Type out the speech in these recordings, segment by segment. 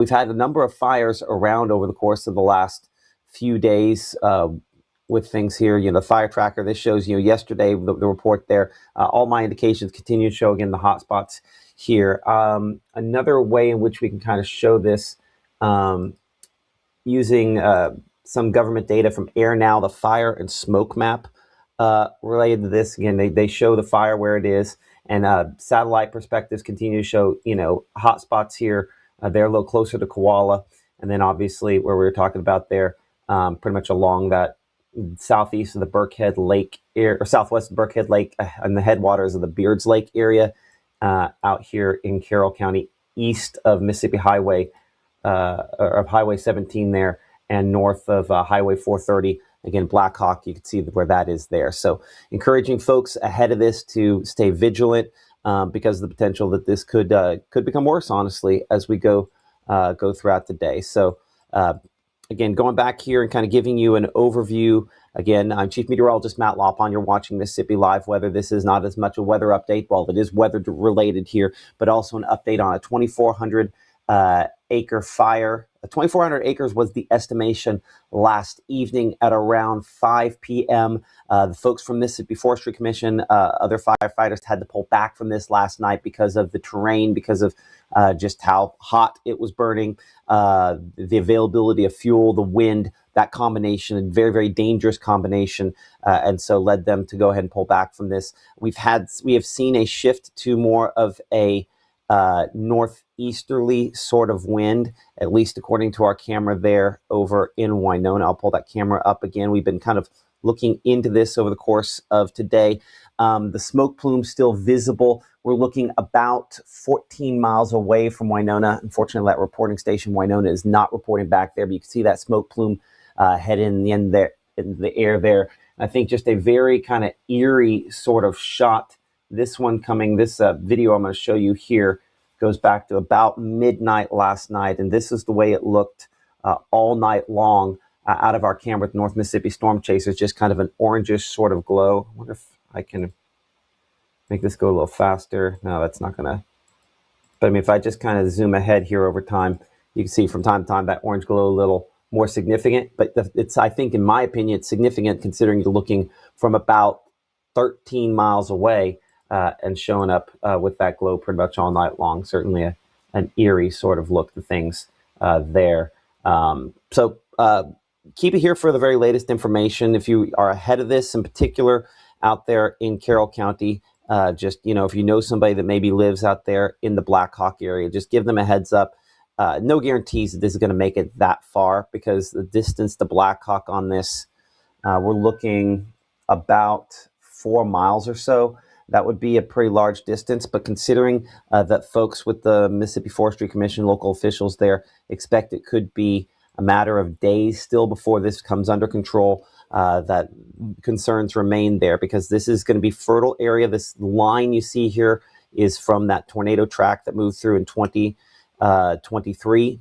we've had a number of fires around over the course of the last few days with things here. You know, the fire tracker, this shows, you know, yesterday, the report there, all my indications continue to show, again, the hot spots here. Another way in which we can kind of show this using some government data from Air Now, the fire and smoke map related to this. Again, they show the fire where it is, and satellite perspectives continue to show, you know, hot spots here. They're a little closer to Koala, and then obviously where we were talking about there, pretty much along that southeast of the Burkhead Lake or southwest of Burkhead Lake and the headwaters of the Beards Lake area out here in Carroll County, east of Mississippi Highway, or of Highway 17 there, and north of Highway 430. Again, Black Hawk, you can see where that is there. So encouraging folks ahead of this to stay vigilant because of the potential that this could become worse, honestly, as we go throughout the day. So again, going back here and kind of giving you an overview. Again, I'm Chief Meteorologist Matt Lopon. You're watching Mississippi Live Weather. This is not as much a weather update, well, it is weather related here, but also an update on a 2,400 acre fire. 2,400 acres was the estimation last evening at around 5 p.m. The folks from Mississippi Forestry Commission, other firefighters had to pull back from this last night because of the terrain, because of just how hot it was burning, the availability of fuel, the wind, that combination, a very, very dangerous combination, and so led them to go ahead and pull back from this. We have seen a shift to more of a northeasterly sort of wind, at least according to our camera there over in Winona. I'll pull that camera up again. We've been kind of looking into this over the course of today. The smoke plume still visible. We're looking about 14 miles away from Winona. Unfortunately, that reporting station, Winona, is not reporting back there, but you can see that smoke plume head in the end there, in the air there. I think just a very kind of eerie sort of shot. This one coming, this video I'm going to show you here goes back to about midnight last night, and this is the way it looked all night long out of our camera with North Mississippi Storm Chasers, just kind of an orangish sort of glow. I wonder if I can make this go a little faster. No, that's not going to. But I mean, if I just kind of zoom ahead here over time, you can see from time to time that orange glow a little more significant. But it's, I think, in my opinion, it's significant considering you're looking from about 13 miles away. And showing up with that glow pretty much all night long. Certainly an eerie sort of look to things there. So keep it here for the very latest information. If you are ahead of this, in particular out there in Carroll County, just, you know, if you know somebody that maybe lives out there in the Black Hawk area, just give them a heads up. No guarantees that this is going to make it that far, because the distance to Black Hawk on this, we're looking about 4 miles or so. That would be a pretty large distance, but considering that folks with the Mississippi Forestry Commission, local officials there, expect it could be a matter of days still before this comes under control, that concerns remain there, because this is going to be fertile area. This line you see here is from that tornado track that moved through in 2023.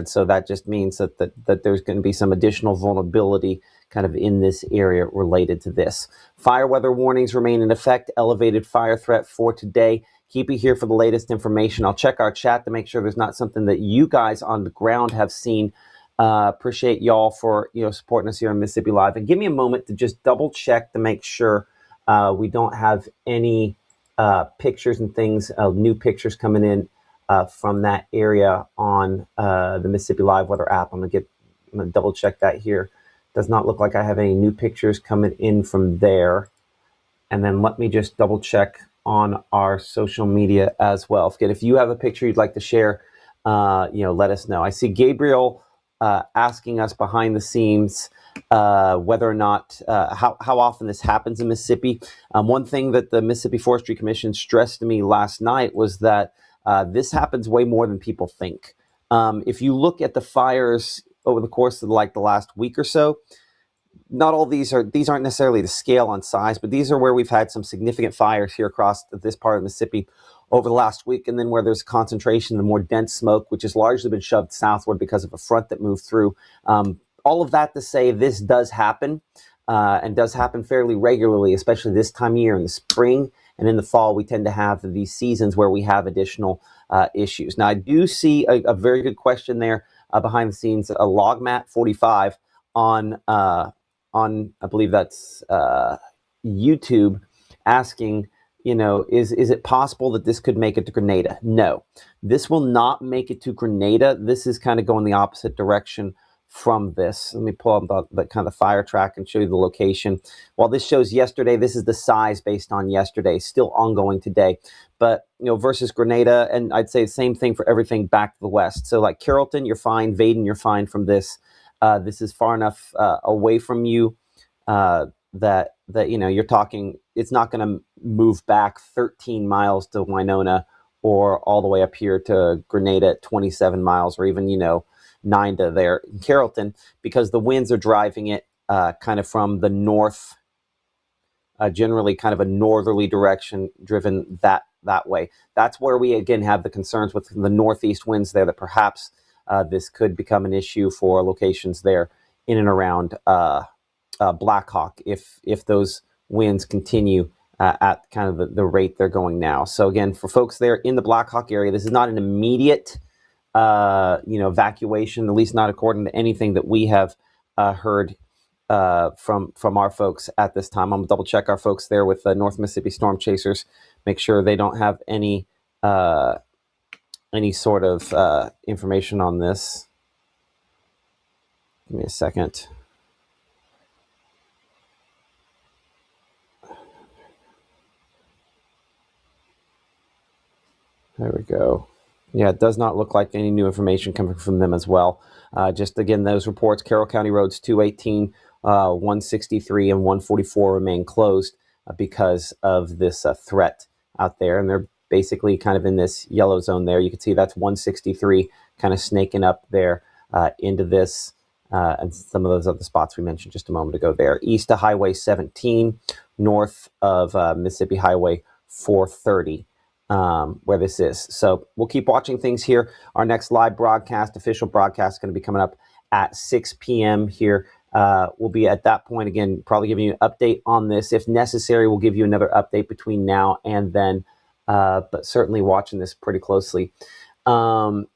So that just means that there's going to be some additional vulnerability kind of in this area related to this. Fire weather warnings remain in effect. Elevated fire threat for today. Keep it here for the latest information. I'll check our chat to make sure there's not something that you guys on the ground have seen. Appreciate y'all for, you know, supporting us here on Mississippi Live. And give me a moment to just double check to make sure we don't have any pictures and things, new pictures coming in from that area on the Mississippi Live Weather app. I'm gonna double check that here. Does not look like I have any new pictures coming in from there. And then let me just double check on our social media as well. Again, if you have a picture you'd like to share, you know, let us know. I see Gabriel asking us behind the scenes whether or not, how often this happens in Mississippi. One thing that the Mississippi Forestry Commission stressed to me last night was that this happens way more than people think. If you look at the fires over the course of like the last week or so, not all these aren't necessarily the scale on size, but these are where we've had some significant fires here across this part of Mississippi over the last week, and then where there's concentration, the more dense smoke, which has largely been shoved southward because of a front that moved through. All of that to say, this does happen, and does happen fairly regularly, especially this time of year in the spring and in the fall. We tend to have these seasons where we have additional issues. Now, I do see a very good question there behind the scenes, a LogMat 45 on I believe that's YouTube, asking, you know, is it possible that this could make it to Grenada? No, this will not make it to Grenada. This is kind of going the opposite direction from this. Let me pull up the kind of fire track and show you the location. While this shows yesterday, this is the size based on yesterday, still ongoing today. But, you know, versus Grenada, and I'd say the same thing for everything back to the west. So like Carrollton, you're fine. Vaden, you're fine from this. This is far enough away from you that you know, you're talking, it's not going to move back 13 miles to Winona or all the way up here to Grenada at 27 miles, or even, you know, 9 to there in Carrollton, because the winds are driving it kind of from the north, generally kind of a northerly direction, driven that way. That's where we again have the concerns with the northeast winds there, that perhaps this could become an issue for locations there in and around Blackhawk if those winds continue at kind of the rate they're going now. So again, for folks there in the Blackhawk area, this is not an immediate you know, evacuation, at least not according to anything that we have heard from our folks at this time. I'm gonna double check our folks there with North Mississippi Storm Chasers, make sure they don't have any sort of information on this. Give me a second. There we go. Yeah, it does not look like any new information coming from them as well. Just again, those reports, Carroll County roads 218, 163, and 144 remain closed because of this threat out there. And they're basically kind of in this yellow zone there. You can see that's 163 kind of snaking up there into this and some of those other spots we mentioned just a moment ago there. East of Highway 17, north of Mississippi Highway 430. Where this is. So we'll keep watching things here. Our next live broadcast, official broadcast, is going to be coming up at 6 p.m. here. We'll be at that point again, probably giving you an update on this. If necessary, we'll give you another update between now and then, but certainly watching this pretty closely. And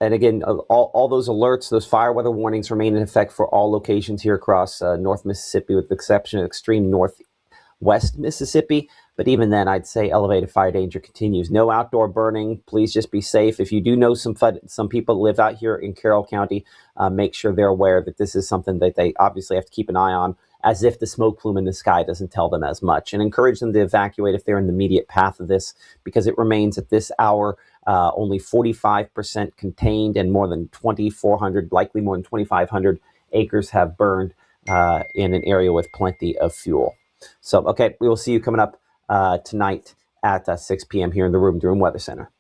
again, all those alerts, those fire weather warnings remain in effect for all locations here across North Mississippi, with the exception of extreme northwest Mississippi. But even then, I'd say elevated fire danger continues. No outdoor burning. Please just be safe. If you do know some people that live out here in Carroll County, make sure they're aware that this is something that they obviously have to keep an eye on, as if the smoke plume in the sky doesn't tell them as much. And encourage them to evacuate if they're in the immediate path of this, because it remains at this hour only 45% contained, and more than 2,400, likely more than 2,500 acres have burned in an area with plenty of fuel. So, okay, we will see you coming up tonight at 6 p.m. here in the Room to Room Weather Center.